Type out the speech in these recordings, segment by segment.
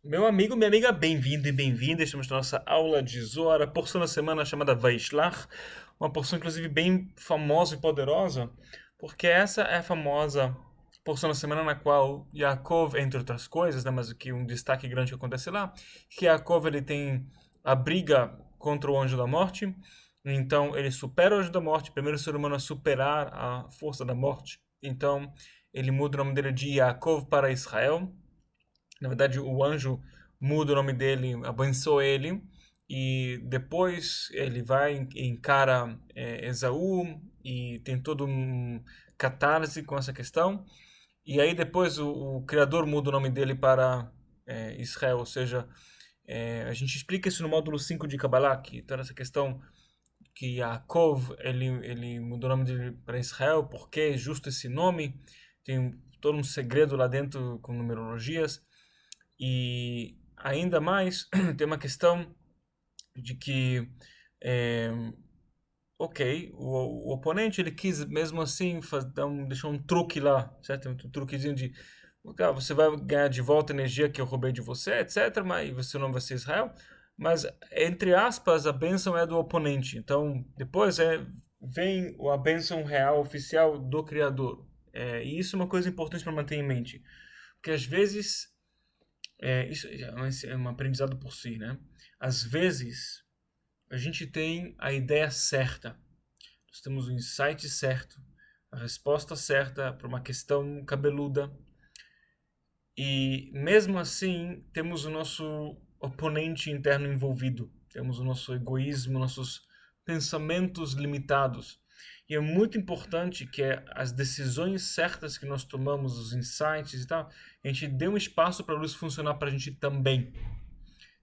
Meu amigo, minha amiga, bem-vindo e bem-vinda. Estamos na nossa aula de Zohar, a porção da semana chamada Vaishlach, uma porção inclusive bem famosa e poderosa, porque essa é a famosa porção da semana na qual Yaakov, entre outras coisas, né, mas que um destaque grande que acontece lá, que Yaakov ele tem a briga contra o anjo da morte, então ele supera o anjo da morte, primeiro ser humano a superar a força da morte, então ele muda o nome dele de Yaakov para Israel. Na verdade, o anjo muda o nome dele, abençoa ele, e depois ele vai e encara Esaú e tem todo um catarse com essa questão. E aí depois o Criador muda o nome dele para Israel, ou seja, a gente explica isso no módulo 5 de Kabbalah, que toda essa questão que Yaakov, ele mudou o nome dele para Israel, porque é justo esse nome, tem todo um segredo lá dentro com numerologias. E ainda mais, tem uma questão de que, é, ok, o oponente ele quis mesmo assim deixar um truque lá, certo? Um truquezinho de, você vai ganhar de volta a energia que eu roubei de você, etc. Mas você não vai ser Israel. Mas, entre aspas, a bênção é do oponente. Então, depois vem a bênção real, oficial do Criador. E isso é uma coisa importante para manter em mente. Porque às vezes isso é um aprendizado por si, né? Às vezes, a gente tem a ideia certa. Nós temos o insight certo, a resposta certa para uma questão cabeluda. E, mesmo assim, temos o nosso oponente interno envolvido. Temos o nosso egoísmo, nossos pensamentos limitados. E é muito importante que as decisões certas que nós tomamos, os insights e tal, a gente dê um espaço para a luz funcionar para a gente também.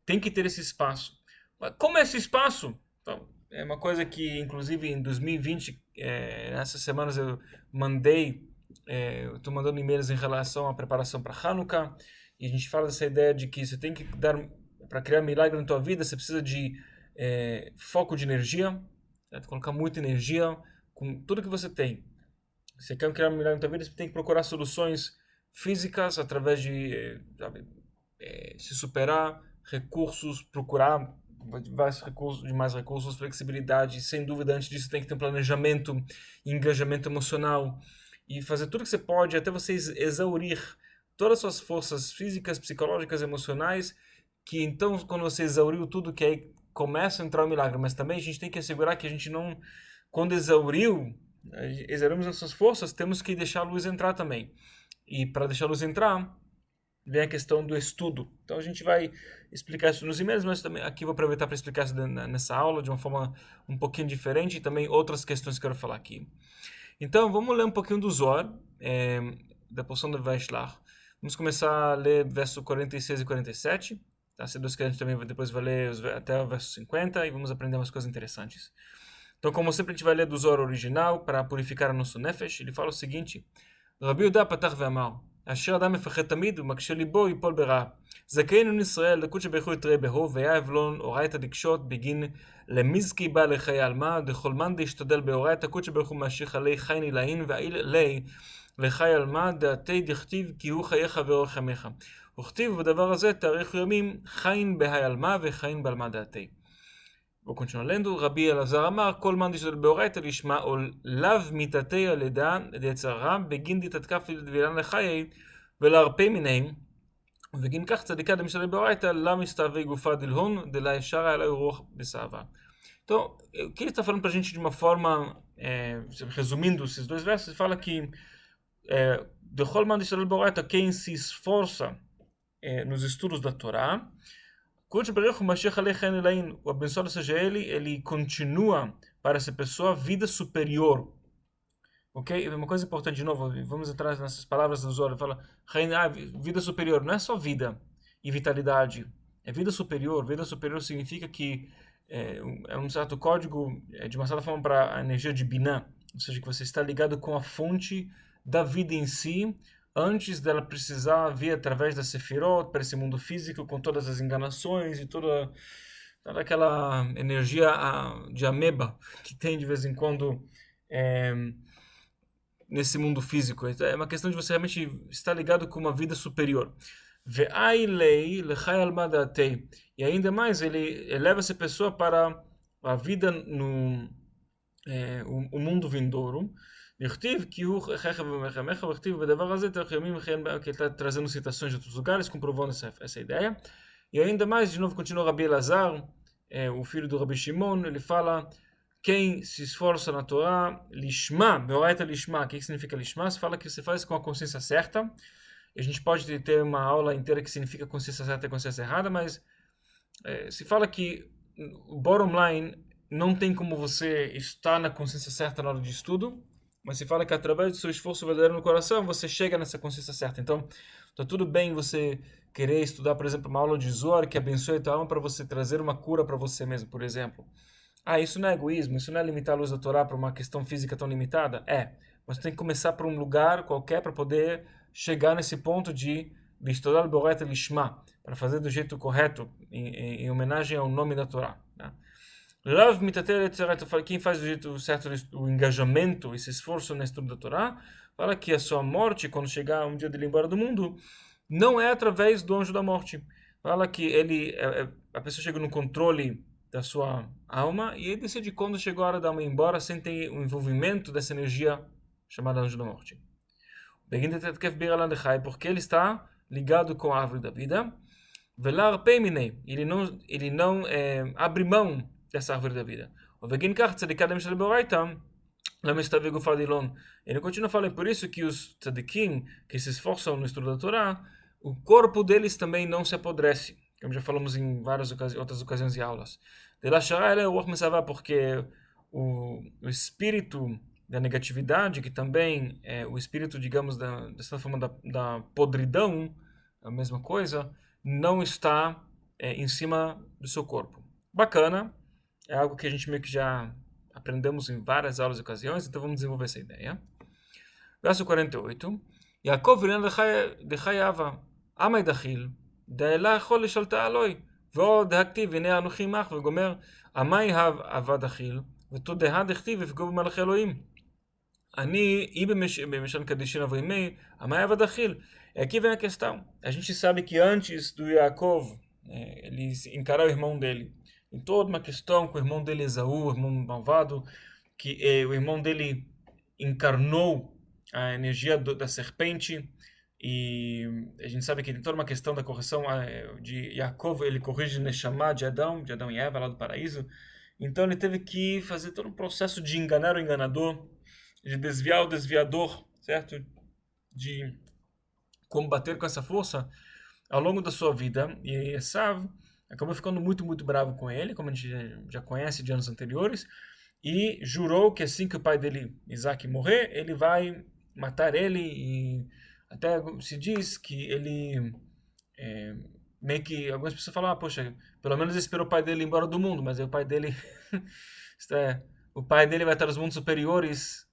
Tem que ter esse espaço. Mas como é esse espaço? Então, é uma coisa que, inclusive, em 2020, nessas semanas eu estou mandando e-mails em relação à preparação para Hanukkah, e a gente fala dessa ideia de que você tem que dar, para criar milagre na tua vida, você precisa de foco de energia, certo? Colocar muita energia com tudo que você tem. Você quer criar um milagre na tua vida, você tem que procurar soluções físicas através de, sabe, se superar, recursos, procurar vários recursos, de mais recursos, flexibilidade. Sem dúvida, antes disso, tem que ter um planejamento, engajamento emocional e fazer tudo que você pode até você exaurir todas as suas forças físicas, psicológicas, emocionais, que então, quando você exauriu tudo, que aí começa a entrar o milagre. Mas também a gente tem que assegurar que a gente não, quando exaurimos nossas forças, temos que deixar a luz entrar também. E para deixar a luz entrar, vem a questão do estudo. Então a gente vai explicar isso nos e-mails, mas também aqui vou aproveitar para explicar isso nessa aula de uma forma um pouquinho diferente e também outras questões que eu quero falar aqui. Então vamos ler um pouquinho do Zohar, da porção do Vaishlach. Vamos começar a ler verso 46 e 47. Tá? Se Deus quiser, a gente também depois vai ler até o verso 50 e vamos aprender umas coisas interessantes. Então, como sempre, a gente vai ler do Zohar original para purificar o nosso nefesh. Ele fala o seguinte: רבי יהודה פתח ואמר, אשר אדם מפחד תמיד ומקשה ליבו ייפול ברע. זכאינו ישראל לקודש ברכו יתראה בהו ויהב לו אורייתא דקשות בגין למזקי בא לחיי עלמא דכל מאן דשתדל באורייתא קודש ברכו ממשיך עלי חי נילאין ואיל לי לחי עלמא דעתי דכתיב כי הוא חייך ואורך ימיך. וכתיב בדבר הזה תאריכו ימים חיין בהי עלמא וחיין בעלמא דעתי. Vou continuar lendo. Rabi Elazar Amar, Kol man dishadel beoraita lishma ol lav mitatei aleda detzara begin ditatkav vilan lechayei velarpe minhem ובגין כך צדיקה דמשתדל באורייתא לה מסתערבי גופה דלהון דלה ישרה אלא רוח בסעבה. Então, o que ele está falando para a gente de uma forma, resumindo esses dois versos, ele fala que Dechol man dishadel beoraita, quem se esforça nos estudos da Torá, o abençoado seja ele continua para essa pessoa vida superior. Ok? Uma coisa importante de novo, vamos atrás nessas palavras do Zohar, fala vida superior, não é só vida e vitalidade, é vida superior. Vida superior significa que é um certo código, de uma certa forma, para a energia de Binah, ou seja, que você está ligado com a fonte da vida em si, antes dela precisar vir através da Sefirot para esse mundo físico, com todas as enganações e toda aquela energia de ameba que tem de vez em quando nesse mundo físico. É uma questão de você realmente estar ligado com uma vida superior. Ve'ai lei lechai alma da'atei. E ainda mais, ele eleva essa pessoa para a vida no o mundo vindouro. נכתיב כי הוא חייך ומחמך, וכתיב בדבר הזה תוך ימים וכן que ele está trazendo citações de outros lugares, comprovando essa ideia. E ainda mais, de novo, continua Rabi Elazar, o filho do Rabi Shimon, ele fala quem se esforça na Torá, lishma, beoraita lishma. O que significa lishma? Se fala que você faz com a consciência certa. A gente pode ter uma aula inteira que significa consciência certa e consciência errada, mas se fala que o bottom line não tem como você estar na consciência certa na hora de estudo, mas se fala que através do seu esforço verdadeiro no coração você chega nessa consciência certa. Então, tá tudo bem você querer estudar, por exemplo, uma aula de Zohar que abençoe a tua alma para você trazer uma cura para você mesmo, por exemplo. Isso não é egoísmo, isso não é limitar a luz da Torá para uma questão física tão limitada? Mas tem que começar por um lugar qualquer para poder chegar nesse ponto de estudar o Boret Lishma, para fazer do jeito correto, em homenagem ao nome da Torá. Rav Mitater, quem faz do jeito certo o engajamento, esse esforço no estudo da Torá, fala que a sua morte, quando chegar um dia dele embora do mundo, não é através do anjo da morte. Fala que a pessoa chega no controle da sua alma e ele decide quando chegou a hora da alma ir embora sem ter o envolvimento dessa energia chamada anjo da morte. Porque ele está ligado com a árvore da vida. Ele não abre mão dessa árvore da vida. Ele continua falando, por isso que os tzadikim que se esforçam no estudo da Torá, o corpo deles também não se apodrece, como já falamos em várias outras ocasiões e aulas. Porque o espírito da negatividade, que também é o espírito, digamos, dessa forma da podridão, a mesma coisa, não está em cima do seu corpo. Bacana, é algo que a gente meio que já aprendemos em várias aulas e ocasiões, então vamos desenvolver essa ideia. Verso 48. Yaakov v'rinan l'chayava, amay dachil, da'ela chol לשלטה עלוי, ועוד הכתיב, הנה אנוכי עמך, וגומר, amay עבד אכיל, ותודה דכתיב, ופגעו במלאכי אלוהים. E bemexendo Kadishin Avoimei, amai עבד אכיל. Aqui vem a questão. A gente sabe que antes do Yaakov, ele encarar o irmão dele, em toda uma questão com o irmão dele Esaú, o irmão malvado, que o irmão dele encarnou a energia da serpente, e a gente sabe que tem toda uma questão da correção de Yaakov, ele corrige Neshama de Adão e Eva lá do paraíso. Então ele teve que fazer todo um processo de enganar o enganador, de desviar o desviador, certo? De combater com essa força ao longo da sua vida. E Esav acabou ficando muito, muito bravo com ele, como a gente já conhece de anos anteriores, e jurou que assim que o pai dele, Isaac, morrer, ele vai matar ele, e até se diz que ele meio que algumas pessoas falam, poxa, pelo menos esperou o pai dele ir embora do mundo, mas aí o pai dele o pai dele vai estar nos mundos superiores.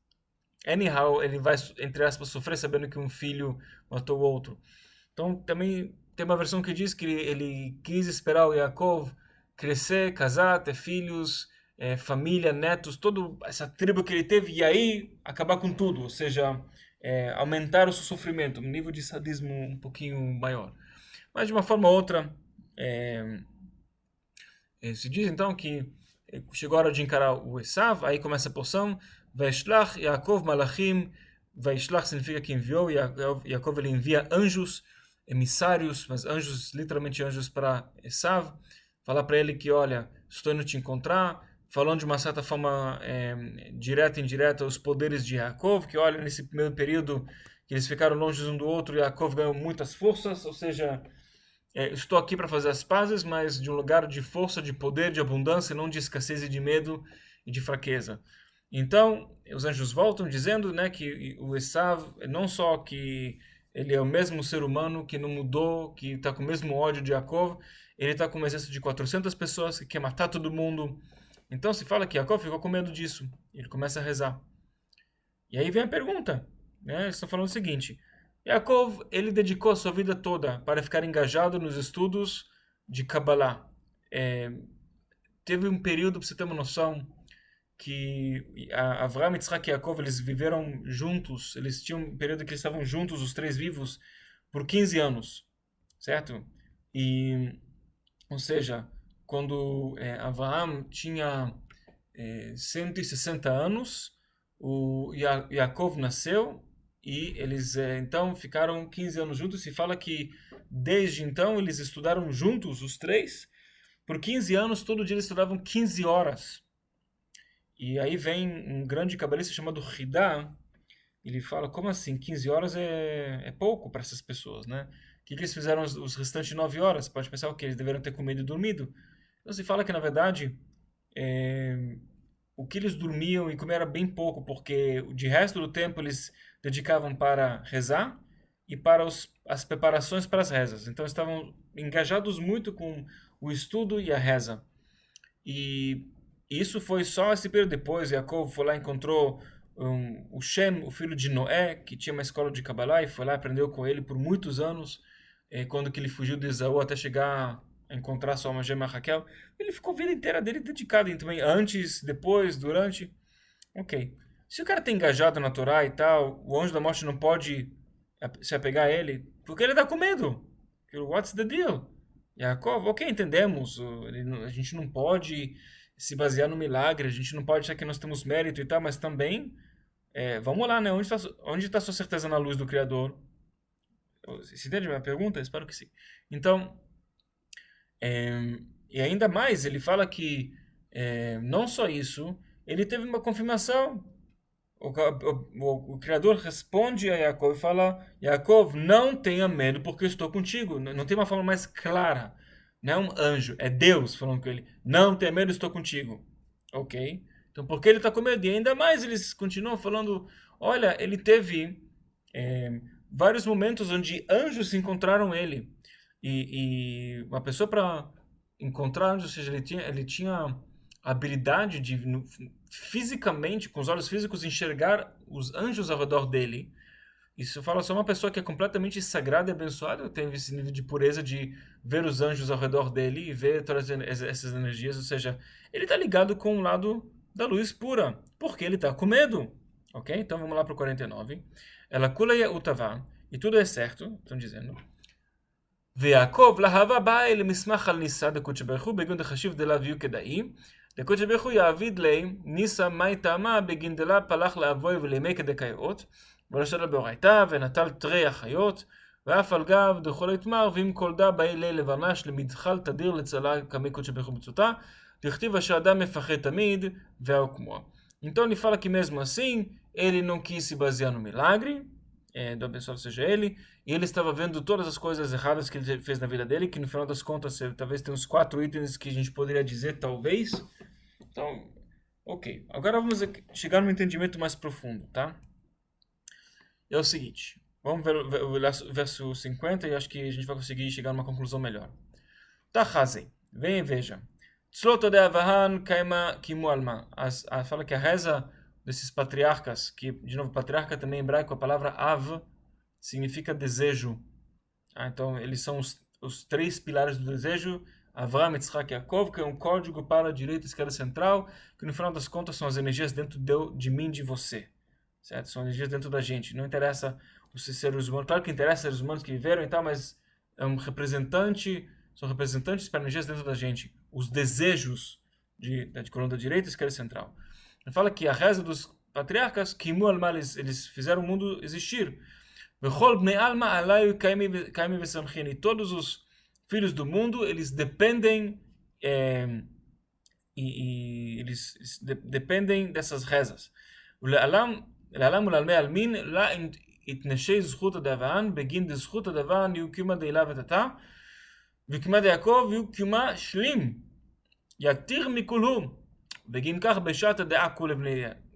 Anyhow, ele vai, entre aspas, sofrer sabendo que um filho matou o outro. Então também tem uma versão que diz que ele quis esperar o Yaakov crescer, casar, ter filhos, família, netos, toda essa tribo que ele teve, e aí acabar com tudo, ou seja, aumentar o seu sofrimento, um nível de sadismo um pouquinho maior. Mas de uma forma ou outra, se diz então que chegou a hora de encarar o Esav, aí começa a porção, Vaishlach Yaakov Malachim, Vaishlach significa que enviou, Yaakov ele envia anjos, emissários, mas anjos, literalmente anjos para Esav, falar para ele que, olha, estou indo te encontrar, falando de uma certa forma direta e indireta os poderes de Yaakov, que olha, nesse primeiro período que eles ficaram longe um do outro, Yaakov ganhou muitas forças, ou seja, estou aqui para fazer as pazes, mas de um lugar de força, de poder, de abundância, não de escassez e de medo e de fraqueza. Então, os anjos voltam dizendo, né, que o Esav, não só que ele é o mesmo ser humano, que não mudou, que está com o mesmo ódio de Yaakov, ele está com um exército de 400 pessoas que quer matar todo mundo. Então se fala que Yaakov ficou com medo disso. Ele começa a rezar. E aí vem a pergunta, né? Eles estão falando o seguinte: Yaakov, ele dedicou a sua vida toda para ficar engajado nos estudos de Kabbalah. Teve um período, para você ter uma noção, que Avraham, Yitzhak e Yaakov, eles viveram juntos, eles tinham um período que eles estavam juntos, os três vivos, por 15 anos. certo? E, ou seja, quando Avraham tinha 160 anos, o Yaakov nasceu e eles então ficaram 15 anos juntos. Se fala que desde então eles estudaram juntos, os três, por 15 anos, todo dia eles estudavam 15 horas. E aí vem um grande cabalista chamado Hidá, ele fala, como assim? 15 horas é pouco para essas pessoas, né? O que eles fizeram os restantes 9 horas? Pode pensar o que eles deveriam ter comido e dormido. Então se fala que, na verdade, é, o que eles dormiam e comiam era bem pouco, porque de resto do tempo eles dedicavam para rezar e para as preparações para as rezas. Então estavam engajados muito com o estudo e a reza. E isso foi só esse período depois. Jacob foi lá e encontrou o Shem, o filho de Noé, que tinha uma escola de Kabbalah, e foi lá e aprendeu com ele por muitos anos, quando que ele fugiu de Esaú até chegar a encontrar sua mãe gêmea Raquel. Ele ficou a vida inteira dele dedicado, e também antes, depois, durante. Ok. Se o cara está engajado na Torá e tal, o anjo da morte não pode se apegar a ele, porque ele está com medo. What's the deal? Yaakov, ok, entendemos. A gente não pode se basear no milagre, a gente não pode achar que nós temos mérito e tal, mas também, vamos lá, né? Onde tá sua certeza na luz do Criador? Você entende a minha pergunta? Espero que sim. Então, e ainda mais, ele fala que não só isso, ele teve uma confirmação. O Criador responde a Yaakov e fala: Yaakov, não tenha medo, porque eu estou contigo. Não tem uma forma mais clara. Não é um anjo, é Deus falando com ele: Não tenha medo, eu estou contigo. Ok? Então, por que ele está com medo? E ainda mais, eles continuam falando: Olha, ele teve vários momentos onde anjos encontraram ele. E uma pessoa para encontrar anjos, ou seja, ele tinha a habilidade de fisicamente, com os olhos físicos, enxergar os anjos ao redor dele. Isso fala só uma pessoa que é completamente sagrada e abençoada, tem esse nível de pureza de ver os anjos ao redor dele e ver todas essas energias, ou seja, ele está ligado com o lado da luz pura, porque ele está com medo. Ok? Então vamos lá para o 49. Ela kula utava, e tudo é certo, estão dizendo. ויעקב להבה בא אל מסמך על ניסה דקודש ברוך הוא בגין דחשיב דלה ויהיו כדאי דקודש ברוך הוא יעביד לי ניסה מאי טעמה בגין דלה פלח לאבוי ולימי כדקאיות ולשאלה באורייתא ונטל תרי החיות ואף על גב דכל יתמר ואם כל דה באי לי לבנש למדחל תדיר לצלה כמי קודש ברוך הוא בצותה דכתיב אשר אדם מפחד תמיד והוא כמוה. Então ele fala que mesmo assim ele não quis se basear no milagre do abençoado seja ele, e ele estava vendo todas as coisas erradas que ele fez na vida dele, que no final das contas talvez tenha uns 4 itens que a gente poderia dizer, talvez. Então, ok. Agora vamos chegar num entendimento mais profundo, tá? É o seguinte, vamos ver o verso 50 e acho que a gente vai conseguir chegar numa conclusão melhor. Tá, Hazen, vem e veja. Tzlot de Avahan kaima kimu alma. Fala que a reza desses patriarcas, que, de novo, patriarca também em hebraico, a palavra Av significa desejo. Então, eles são os 3 pilares do desejo, Avraham, Yitzhak e Yaakov, que é um código para a direita, esquerda, central, que no final das contas são as energias dentro de mim, de você. Certo? São energias dentro da gente. Não interessa os seres humanos, claro que interessa os seres humanos que viveram e tal, mas é um representante, são representantes para energias dentro da gente. Os desejos de coluna da direita, esquerda e central. Ele fala que a reza dos patriarcas, Kimu Alma, eles fizeram o mundo existir. E todos os filhos do mundo, eles dependem eles dependem dessas rezas. ולעלם ולעלמי עלמין לה התנשי זכות הדוון בגין דזכות הדוון יהיו קיומה דאלה ותתה וקיומה דיעקב יהיו קיומה שלים יתיר מכולהו בגין כך בשעת הדעה כול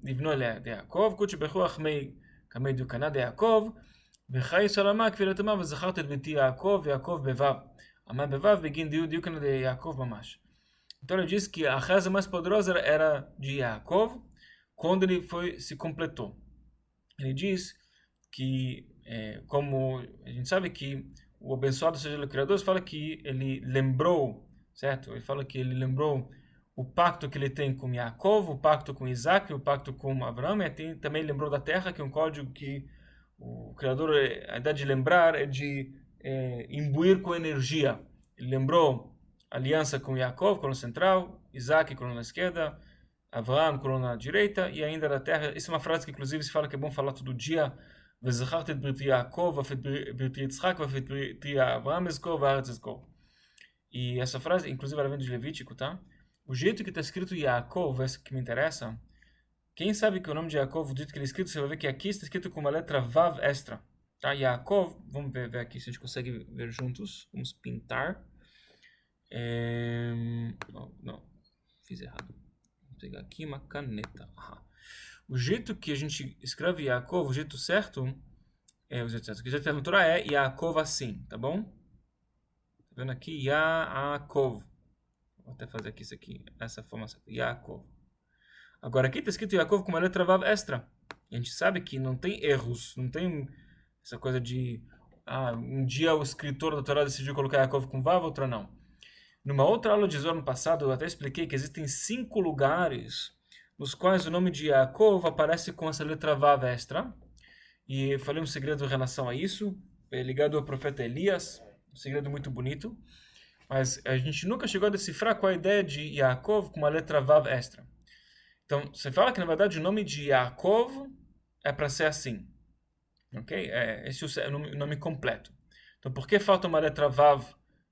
לבנו אליה דיעקב קודש ברכו אחמי כמי דיוקנה דיעקב וחיי שלמה כפי לתמה וזכרת את ביתי יעקב ויעקב בבב אמה בבב בגין דיוקנה דיעקב ממש. Então ele diz que a reza mais poderosa era de Yaakov quando ele se completou. Ele diz que, como a gente sabe que o abençoado seja o Criador, fala que ele lembrou, certo? Ele fala que ele lembrou o pacto que ele tem com Yaakov, o pacto com Isaac, o pacto com Abraão, e também lembrou da terra, que é um código que o Criador, a idade de lembrar é de imbuir com energia. Ele lembrou a aliança com Yaakov, coluna central, Isaac, coluna esquerda, Avraham, coluna direita, e ainda da terra. Essa é uma frase que inclusive se fala que é bom falar todo dia. וזכרתי את בריתי יעקב, ואף את בריתי יצחק, ואף את בריתי אברהם אזכור והארץ אזכור. E essa frase, inclusive, ela vem de Levítico, tá? O jeito que está escrito Yaakov, essa que me interessa. Quem sabe que o nome de Yaakov, o jeito que ele é escrito, você vai ver que aqui está escrito com uma letra Vav extra. Tá? Yaakov, vamos ver aqui se a gente consegue ver juntos. Vamos pintar. Não, fiz errado. Vou pegar aqui uma caneta. O jeito que a gente escreve Yaakov, o jeito certo, o jeito certo que já tem na Torá é Yaakov assim, tá bom? Tá vendo aqui? Yaakov. Vou até fazer aqui isso aqui, essa forma certa. Yaakov. Agora aqui está escrito Yaakov com uma letra Vav extra. E a gente sabe que não tem erros, não tem essa coisa de um dia o escritor da Torá decidiu colocar Yaakov com Vav, outra não. Numa outra aula de Zohar no passado, eu até expliquei que existem 5 lugares nos quais o nome de Yaakov aparece com essa letra Vav extra. E eu falei um segredo em relação a isso, ligado ao profeta Elias, um segredo muito bonito. Mas a gente nunca chegou a decifrar qual é a ideia de Yaakov com uma letra Vav extra. Então, você fala que na verdade o nome de Yaakov é para ser assim. Ok? Esse é o nome completo. Então, por que falta uma letra Vav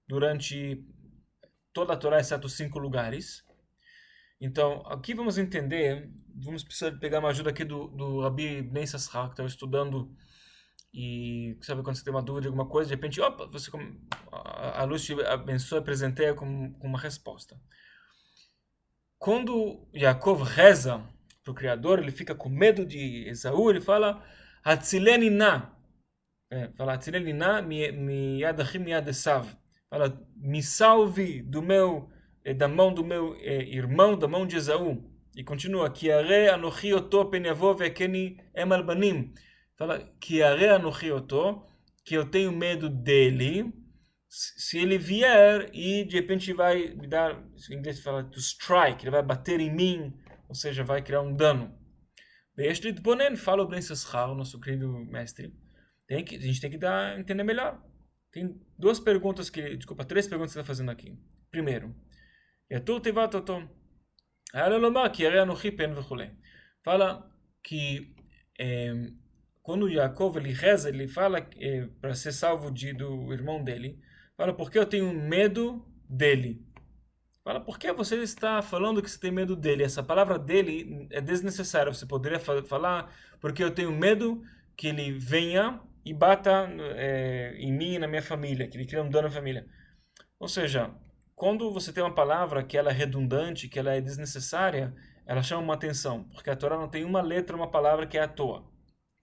durante toda a Torá, exceto 5 lugares? Então, aqui vamos entender, vamos precisar pegar uma ajuda aqui do Rabi Ben Sassar, que estava estudando, e sabe quando você tem uma dúvida de alguma coisa, de repente, opa, a luz te abençoa e presenteia com uma resposta. Quando Yaakov reza para o Criador, ele fica com medo de Esaú, ele fala, Hatzileni na, fala, Hatzileni na miyad achim miyad esav, fala, me salve da mão do meu irmão, da mão de Esaú. E continua, Ki are anochi oto pen yavo ve'ekeni em al banim. Fala, Ki are anochi oto, que eu tenho medo dele, se ele vier e de repente vai me dar, em inglês fala to strike, ele vai bater em mim, ou seja, vai criar um dano. Ve'yesh litbonen, fala o Ben Sassar, o nosso querido mestre, a gente tem que entender melhor. Tem 3 perguntas que ele está fazendo aqui. Primeiro, Yatur tivat oto. Fala que quando Yaakov ele reza, ele fala para ser salvo do irmão dele. Fala, porque eu tenho medo dele. Fala, por que você está falando que você tem medo dele? Essa palavra dele é desnecessária. Você poderia falar, porque eu tenho medo que ele venha e bata em mim e na minha família, que ele cria um dano na família. Ou seja, quando você tem uma palavra que ela é redundante, que ela é desnecessária, ela chama uma atenção, porque a Torá não tem uma letra, uma palavra que é à toa.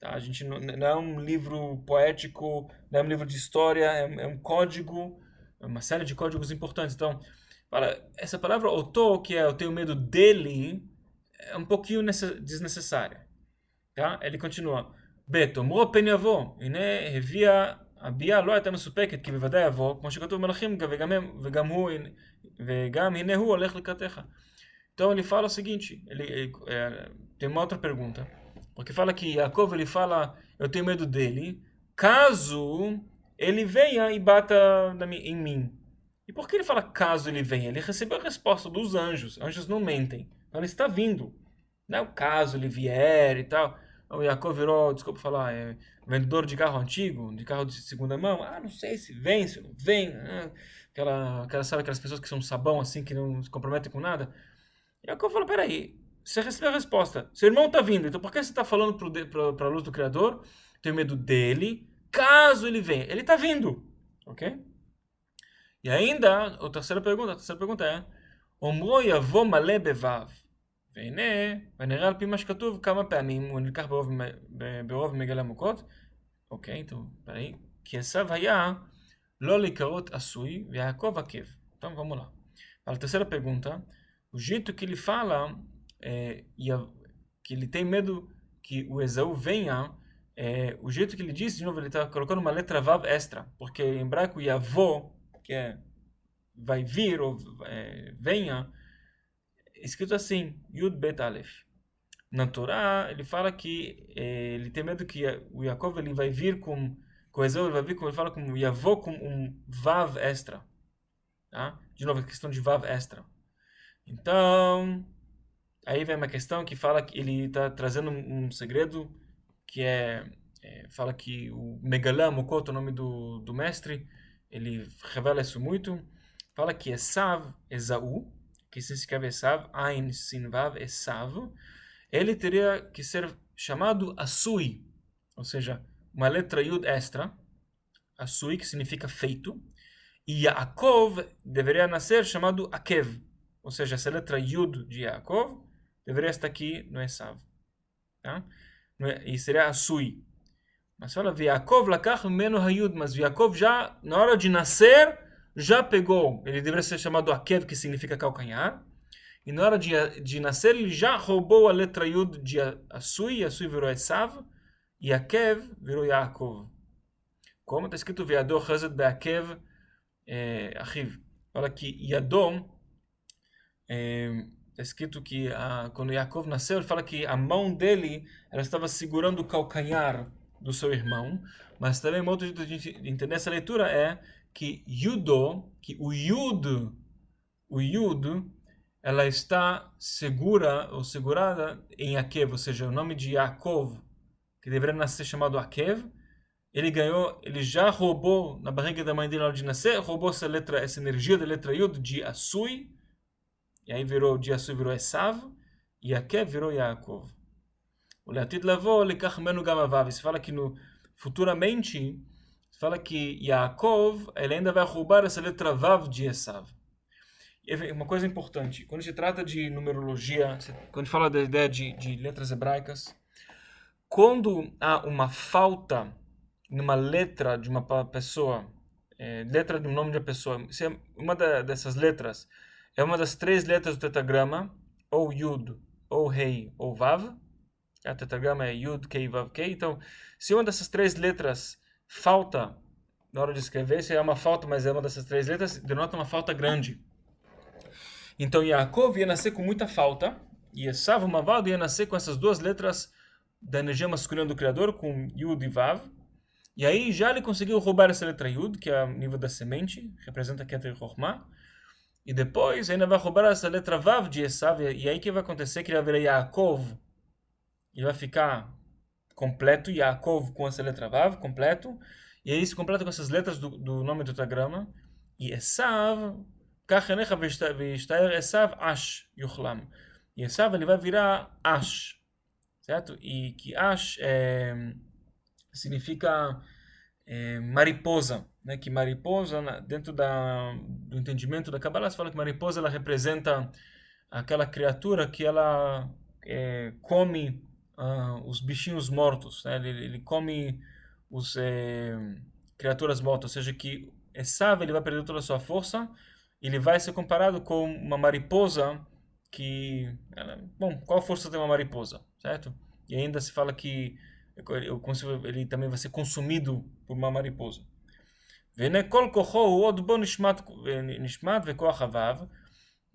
Tá? A gente não é um livro poético, não é um livro de história, é um código, é uma série de códigos importantes. Então, essa palavra oto, que é eu tenho medo dele, é um pouquinho desnecessária. Tá? Ele continua, Beto, מרו פן יבוא, הנה הביאה הביאה לא הייתה מסופקת, כי בוודאי יבוא, כמו שכתוב מלאכים, וגם הנה הוא הולך לקראתך. Então ele fala o seguinte, ele tem uma outra pergunta, porque fala que Yaakov, ele fala, eu tenho medo dele, caso ele venha e bata em mim. E por que ele fala caso ele venha? Ele recebeu a resposta dos anjos não mentem, então ele está vindo, não é o caso ele vier e tal. O Yaakov virou, desculpa falar, vendedor de carro antigo, de carro de segunda mão. Não sei se vem, se não vem. Sabe aquelas pessoas que são sabão assim, que não se comprometem com nada? Yaakov falou, peraí, você recebeu a resposta. Seu irmão está vindo, então por que você está falando para a luz do Criador? Tenho medo dele, caso ele venha. Ele está vindo, ok? E ainda, a terceira pergunta é, Omro yavo malé bevav. והנה, ונראה על פי מה שכתוב כמה פעמים, הוא נלקח ברוב מגלה מוכות. אוקיי, טוב, פראי. כי עשיו היה לא להיקרות עשוי, ויעקב עקב. Então, vamos lá. A terceira pergunta, o jeito que ele fala, que ele tem medo que o Esaú venha, o jeito que ele diz, de novo, ele está colocando uma letra Vav extra, porque em hebraico, Yavô, que é vai vir, ou venha, escrito assim, Yud Bet Aleph. Na Torá, ele fala que ele tem medo que o Yaakov ele vai vir com Coesão ele vai vir, como ele fala, como Yavô com um Vav extra. Tá? De novo, a questão de Vav extra. Então, aí vem uma questão que fala que ele está trazendo um segredo que fala que o Megalá Mukot, o nome do mestre, ele revela isso muito. Fala que Esaú, que se escreve Esav, Ain Sin Vav, Esav, ele teria que ser chamado Asui, ou seja, uma letra Yud extra, Asui, que significa feito, e Yaakov deveria nascer chamado Akev, ou seja, essa letra Yud de Yaakov deveria estar aqui no Esav. Tá? E seria Asui. Mas fala, Yaakov lakach meno hayud, mas Yaakov já, na hora de nascer, já pegou. Ele deveria ser chamado Akev, que significa calcanhar. E na hora de nascer, ele já roubou a letra Yud de Asui, Asui virou Esav, e Akev virou Yaakov. Como está escrito, Ve'ador chazed be'akev achiv. Fala que Yadom, está escrito que quando Yaakov nasceu, ele fala que a mão dele ela estava segurando o calcanhar do seu irmão, mas também um outro jeito de a gente entender essa leitura é que Yudo, que o Yud, ela está segura ou segurada em Akev, ou seja, o nome de Yaakov, que deveria nascer chamado Akev, ele já roubou na barriga da mãe dele na hora de nascer, roubou essa energia da letra Yud de Asui, e aí de Asui virou Esav, e Akev virou Yaakov. O Leatid lavou, lekach menu gamavav. Se fala que futuramente, se fala que Yaakov, ele ainda vai roubar essa letra Vav de Esav. E uma coisa importante, quando se trata de numerologia, quando a gente fala da ideia de letras hebraicas, quando há uma falta numa letra de uma pessoa, letra de um nome de uma pessoa, se uma dessas letras é uma das 3 letras do tetragrama, ou Yud, ou Rei, ou Vav, o tetragrama é Yud, Kei, Vav, Kei. Então, se uma dessas 3 letras falta na hora de escrever, se é uma falta, mas é uma dessas 3 letras, denota uma falta grande. Então, Yaakov ia nascer com muita falta, e Esav, o malvado, ia nascer com essas 2 letras da energia masculina do Criador, com Yud e Vav. E aí já ele conseguiu roubar essa letra Yud, que é o nível da semente, representa Keter Chokhmah. E depois ainda vai roubar essa letra Vav de Esav, e aí o que vai acontecer? Que ele vai virar Yaakov, ele vai ficar completo, Yaakov com essa letra Vav, completo, e aí se completa com essas letras do nome do tetragrama, e Esav, Kachenecha Vishtaer Esav Ash Yuchlam. E Esav ele vai virar Ash, certo? E que Ash significa mariposa, né? Que mariposa, dentro do entendimento da Kabbalah, se fala que mariposa ela representa aquela criatura que ela come os bichinhos mortos, né? Ele come os criaturas mortas, ou seja, que Esav ele vai perder toda a sua força, ele vai ser comparado com uma mariposa que, qual força tem uma mariposa, certo? E ainda se fala que ele também vai ser consumido por uma mariposa. כל כוחו הוא עוד בו נשמט וכוח אביו,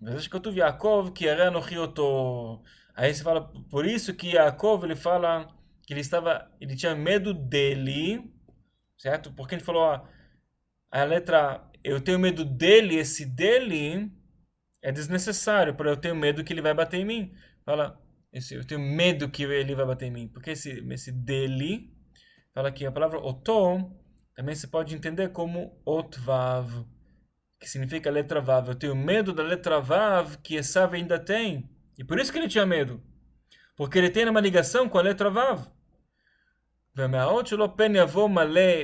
וזה שכתוב יעקב כי הרי אנוכי אותו. Aí se fala, por isso que Yaakov ele fala que ele tinha medo dele, certo? Porque a gente falou a letra eu tenho medo dele, esse dele é desnecessário, para eu tenho medo que ele vai bater em mim. Fala, eu tenho medo que ele vai bater em mim, porque esse dele, fala que a palavra oto também se pode entender como otvav, que significa letra vav. Eu tenho medo da letra vav que Esav ainda tem, e por isso que ele tinha medo, porque ele tem uma ligação com a letra vav.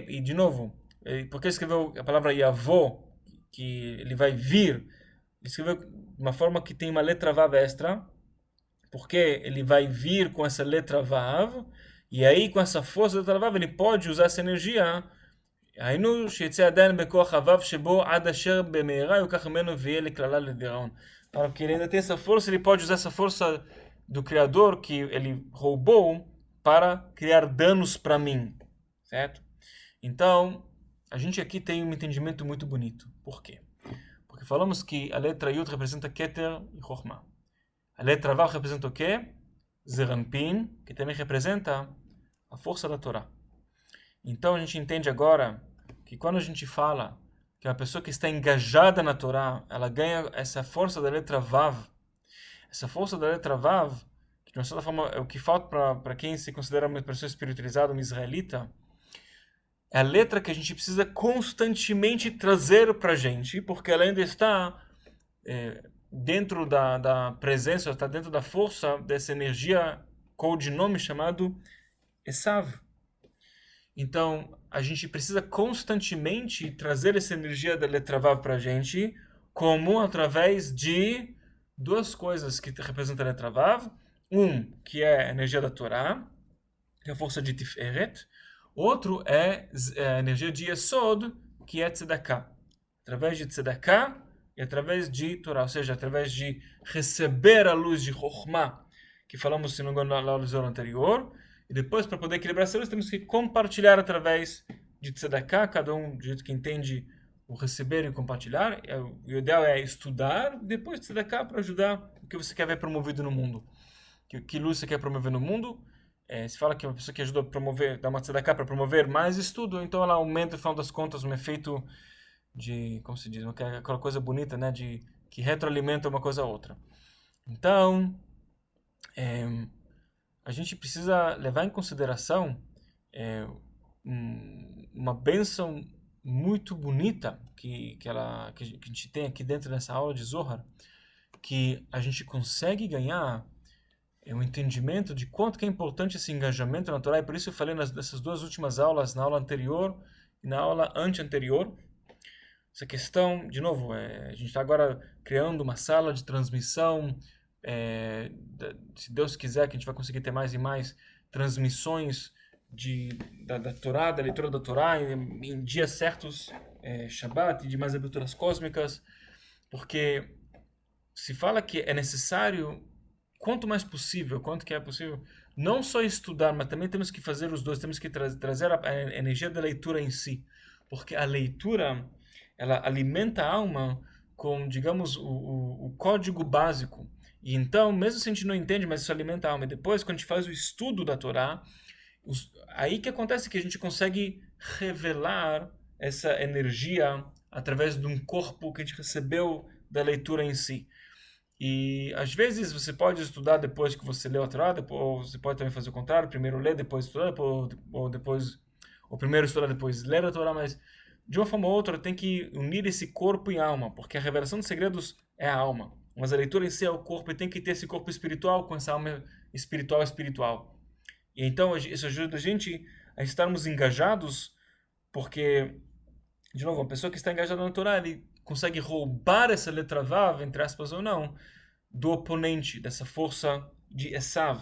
E de novo, porque escreveu a palavra Yavô, que ele vai vir, ele escreveu de uma forma que tem uma letra Vav extra, porque ele vai vir com essa letra Vav, e aí com essa força da letra Vav ele pode usar essa energia. היינו שיצא עדיין בכוח הוו שבו עד אשר במהרה יוקח ממנו ויהיה לקללה לדיראון. Porque ele ainda tem essa força, ele pode usar essa força do Criador que ele roubou para criar danos para mim, certo? Então, a gente aqui tem um entendimento muito bonito. Por quê? Porque falamos que a letra Yud representa Keter e Chokhmah. A letra Vav representa o quê? Zeranpin, que também representa a força da Torá. Então a gente entende agora que quando a gente fala que uma pessoa que está engajada na Torá, ela ganha essa força da letra Vav. Essa força da letra Vav, que de uma certa forma é o que falta para quem se considera uma pessoa espiritualizada, um israelita, é a letra que a gente precisa constantemente trazer para a gente, porque ela ainda está dentro da presença, está dentro da força dessa energia codinome chamado Esav. Então, a gente precisa constantemente trazer essa energia da letra Vav para a gente, como através de duas coisas que representam a letra Vav. Que é a energia da Torá, que é a força de Tiferet. Outro é a energia de Yesod, que é Tzedakah. Através de Tzedakah e através de Torá, ou seja, através de receber a luz de Chokhmah, que falamos, se não me engano, na aula anterior. E depois, para poder equilibrar essa luz, temos que compartilhar através de Tzedakah, cada um do jeito que entende o receber e compartilhar. O ideal é estudar, depois Tzedakah para ajudar o que você quer ver promovido no mundo. Que luz você quer promover no mundo? Se fala que uma pessoa que ajuda a promover, dá uma tzedakah para promover mais estudo, então ela aumenta, no final das contas, um efeito de, como se diz, aquela coisa bonita, né, que retroalimenta uma coisa a outra. Então, a gente precisa levar em consideração uma bênção muito bonita que a gente tem aqui dentro dessa aula de Zohar, que a gente consegue ganhar um entendimento de quanto que é importante esse engajamento na Torá, e por isso eu falei nessas duas últimas aulas, na aula anterior e na aula anterior, essa questão, de novo, a gente está agora criando uma sala de transmissão, se Deus quiser que a gente vai conseguir ter mais e mais transmissões da Torá, da leitura da Torá, em dias certos, Shabbat, e de mais aberturas cósmicas, porque se fala que é necessário quanto mais possível, quanto que é possível, não só estudar, mas também temos que fazer os dois, temos que trazer a energia da leitura em si, porque a leitura, ela alimenta a alma com, digamos, o código básico, e então, mesmo se a gente não entende, mas isso alimenta a alma, e depois, quando a gente faz o estudo da Torá, aí que acontece que a gente consegue revelar essa energia através de um corpo que a gente recebeu da leitura em si. E às vezes você pode estudar depois que você leu a Torá, ou você pode também fazer o contrário, primeiro ler, depois estudar, ou primeiro estudar, depois ler a Torá, mas de uma forma ou outra tem que unir esse corpo e alma, porque a revelação dos segredos é a alma, mas a leitura em si é o corpo e tem que ter esse corpo espiritual com essa alma espiritual. E então isso ajuda a gente a estarmos engajados, porque, de novo, uma pessoa que está engajada na Torá, ele consegue roubar essa letra Vav, entre aspas ou não, do oponente, dessa força de Esav.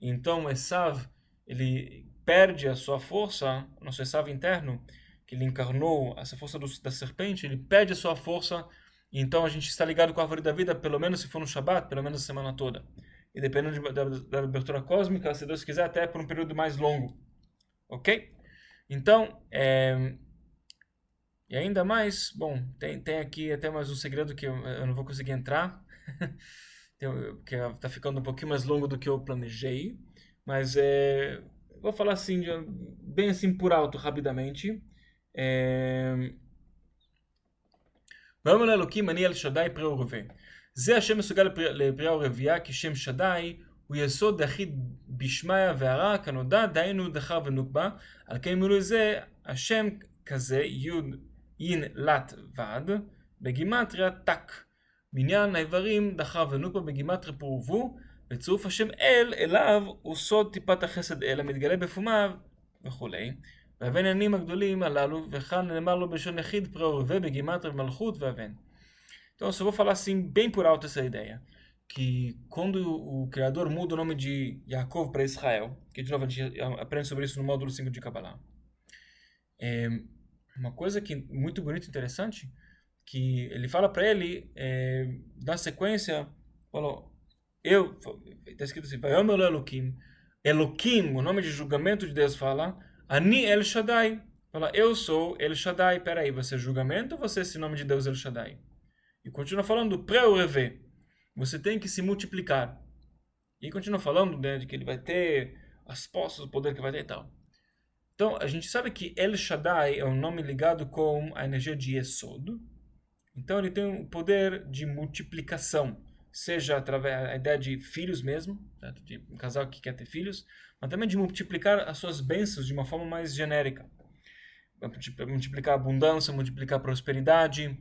Então Esav, ele perde a sua força, nosso Esav interno, que ele encarnou, essa força da serpente, ele perde a sua força, e então a gente está ligado com a árvore da vida, pelo menos se for no Shabat, pelo menos a semana toda. E dependendo da abertura cósmica, se Deus quiser, até por um período mais longo. Ok? Então, e ainda mais, bom, tem aqui até mais um segredo que eu não vou conseguir entrar, que está ficando um pouquinho mais longo do que eu planejei, mas vou falar assim, bem assim por alto, rapidamente. ויאמר לאלוקים אני אל שדי פרי ורבה. זה השם מסוגל לפרייה ורבייה, כי שם שדי הוא יסוד יחיד בשמיא והרע כנודע, דהיינו דחר ונוקבה. על כן מילוי זה השם כזה יוד אין לת ועד בגימטריה תק. בניין האיברים דחר ונוקבה בגימטריה פורבו, וצירוף השם אליו הוא סוד טיפת החסד אל המתגלה בפומיו וכולי. והבן העניינים הגדולים הללו, וכאן נאמר לו בלשון יחיד פרי ורבה בגימטריה ומלכות והבן. Então, eu só vou falar assim, bem por alto essa ideia, que quando o Criador muda o nome de Yaakov para Israel, que de novo a gente aprende sobre isso no módulo 5 de Kabbalah, uma coisa que muito bonita e interessante, que ele fala para ele, na sequência, falou, está escrito assim, Vayomer Elokim, Elokim, o nome de julgamento de Deus fala, Ani El Shaddai, fala, eu sou El Shaddai, peraí, você é julgamento ou você é esse nome de Deus El Shaddai? E continua falando pré-revé. Você tem que se multiplicar. E continua falando, né, de que ele vai ter as posses, o poder que vai ter e tal. Então, a gente sabe que El Shaddai é um nome ligado com a energia de Yesod. Então, ele tem o poder de multiplicação, seja através da ideia de filhos mesmo, certo? De um casal que quer ter filhos, mas também de multiplicar as suas bênçãos de uma forma mais genérica. Multiplicar a abundância, multiplicar a prosperidade,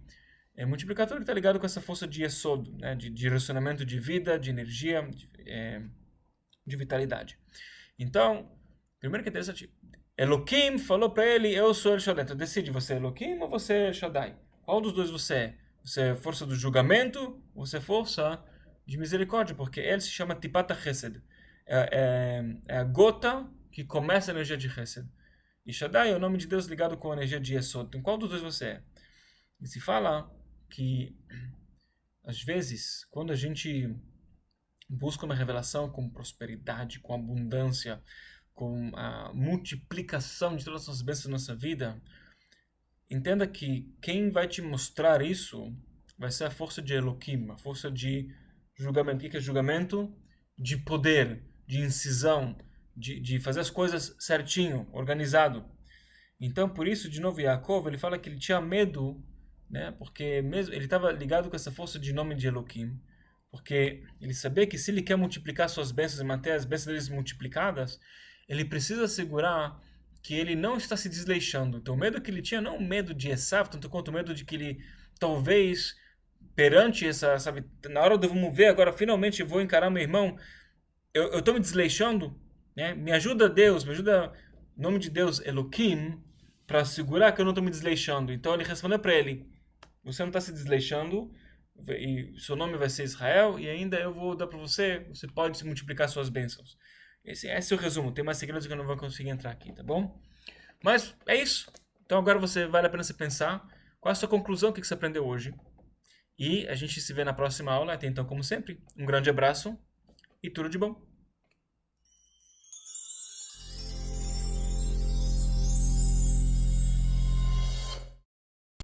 multiplicar tudo que está ligado com essa força de Yesod, né? De direcionamento de vida, de energia, de vitalidade. Então, primeiro que é interessante, Elohim falou para ele, eu sou El Shaddai. Então decide, você é Elohim ou você é El Shaddai? Qual dos dois você é? Você é força do julgamento ou você é força de misericórdia? Porque ele se chama Tipata Chesed. É a gota que começa a energia de Chesed. E Shaddai é o nome de Deus ligado com a energia de Yesod. Então qual dos dois você é? E se fala que, às vezes, quando a gente busca uma revelação com prosperidade, com abundância, com a multiplicação de todas as bênçãos na nossa vida, entenda que quem vai te mostrar isso vai ser a força de Elohim, a força de julgamento. O que é julgamento? De poder, de incisão, de fazer as coisas certinho, organizado. Então, por isso, de novo, Yaakov, ele fala que ele tinha medo, né? Porque mesmo ele estava ligado com essa força de nome de Elohim, porque ele sabia que se ele quer multiplicar suas bênçãos e manter as bênçãos deles multiplicadas, ele precisa assegurar que ele não está se desleixando. Então, o medo que ele tinha, não o medo de Esav, tanto quanto o medo de que ele, talvez, perante essa, sabe, na hora do vamos ver, agora finalmente vou encarar meu irmão, eu estou me desleixando, né? Me ajuda Deus, me ajuda, em nome de Deus, Elohim, para assegurar que eu não estou me desleixando. Então, ele respondeu para ele, você não está se desleixando, e seu nome vai ser Israel, e ainda eu vou dar para você, você pode se multiplicar suas bênçãos. Esse é o resumo. Tem mais segredos que eu não vou conseguir entrar aqui, tá bom? Mas é isso. Então agora vale a pena você pensar qual é a sua conclusão, o que você aprendeu hoje. E a gente se vê na próxima aula. Até então, como sempre, um grande abraço e tudo de bom.